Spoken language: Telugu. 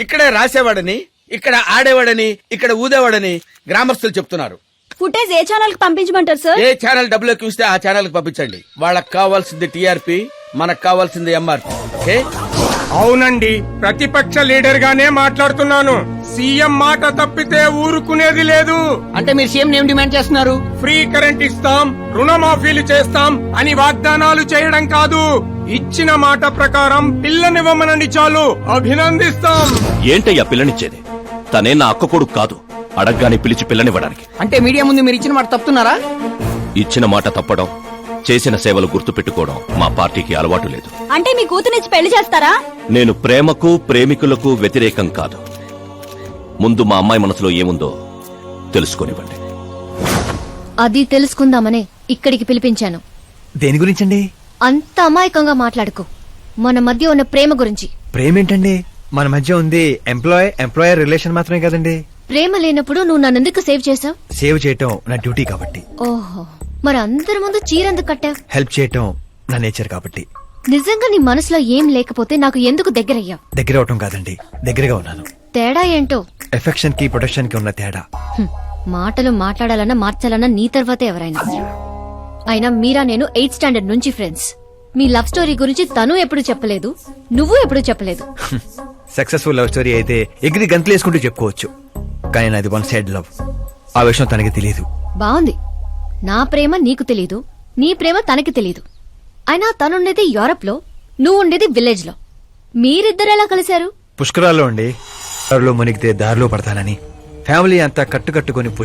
ఇక్కడే రాసేవాడని, ఇక్కడ ఆడేవాడని, ఇక్కడ ఊదేవాడని గ్రామస్తులు చెప్తున్నారు. ఫుటేజ్ ఏ ఛానల్ కి పంపించమంటారు సార్? ఏ ఛానల్ డబ్బులు ఎక్కువ ఇస్తే ఆ ఛానల్ కి పంపించండి. వాళ్ళకి కావాల్సింది టీఆర్పీ, మనకు కావాల్సింది ఎంఆర్పీ. ఓకే? అవునండి, ప్రతిపక్ష లీడర్ గానే మాట్లాడుతున్నాను. సీఎం మాట తప్పితే ఊరుకునేది లేదు. అంటే మీరు సీఎం ఏం డిమాండ్ చేస్తున్నారు? ఫ్రీ కరెంట్ ఇస్తాం, రుణమాఫీలు చేస్తాం అని వాగ్దానాలు చేయడం కాదు, ఇచ్చిన మాట ప్రకారం పిల్లనివ్వమనండి చాలు, అభినందిస్తాం. ఏంటయ్యా పిల్లనిచ్చేది? తనే నా అక్క కొడుకు కాదు, అడగ్గానే పిలిచి పిల్లనివ్వడానికి. అంటే మీడియా ముందు మీరు ఇచ్చిన మాట తప్పుతున్నారా? ఇచ్చిన మాట తప్పడం, చేసిన సేవలు గుర్తు పెట్టుకోవడం మా పార్టీకి అలవాటు లేదు. అంటే మీ కూతురిచ్చి పెళ్లి చేస్తారా? నేను ప్రేమకు ప్రేమికులకు వ్యతిరేకం కాదు. ముందు మా అమ్మాయి మనసులో ఏముందో తెలుసుకొనివ్వండి. అది తెలుసుకుందామనే ఇక్కడికి పిలిపించాను. దేని గురించండి? అంత అమాయకంగా మాట్లాడుకో. మన మధ్య ఉన్న ప్రేమ గురించి. ప్రేమేంటండి? మన మధ్య ఉంది ఎంప్లాయర్ రిలేషన్ మాత్రమే కదండి. ప్రేమ లేనప్పుడు నువ్వు నన్నెందుకు సేవ్ చేసావు? సేవ్ చేయటం నా డ్యూటీ కాబట్టి. ఓహో, మరి అందరి ముందు చీరెందుకు కట్టావు? హెల్ప్ చేయటం నా నేచర్ కాబట్టి. నిజంగా నీ మనసులో ఏం లేకపోతే నాకు ఎందుకు దగ్గరయ్యావు? దగ్గర అవటం కాదండి, దగ్గరగా ఉన్నాను. తేడా ఏంటో? ఎఫెక్షన్ కి ప్రొటెక్షన్ కి ఉన్న తేడా. మాటలు మాట్లాడాలన్నా మార్చాలన్నా నీ తర్వాతే ఎవరైనా. అయినా మీరా నేను 8th స్టాండర్డ్ నుంచి ఫ్రెండ్స్. మీ లవ్ స్టోరీ గురించి తను ఎప్పుడు చెప్పలేదు, నువ్వు ఎప్పుడు చెప్పలేదు. సక్సెస్ఫుల్ లవ్ స్టోరీ అయితే ఎగిరి గంతులు వేసుకుంటూ చెప్పుకోవచ్చు, కానీ నాది వన్ సైడ్ లవ్. ఆ విషయం తనకి తెలియదు. బాగుంది. నా ప్రేమ నీకు తెలీదు, నీ ప్రేమ తనకి తెలీదు. అయినా తనుండేది యూరప్ లో, నువ్వు ఉండేది విలేజ్ లో. మీరిద్దరెలా కలిశారు? పుష్కరాల్లో ఉండి దారిలో మునిగితే దారిలో పడతానని ఫ్యామిలీ అంతా కట్టుకట్టుకుని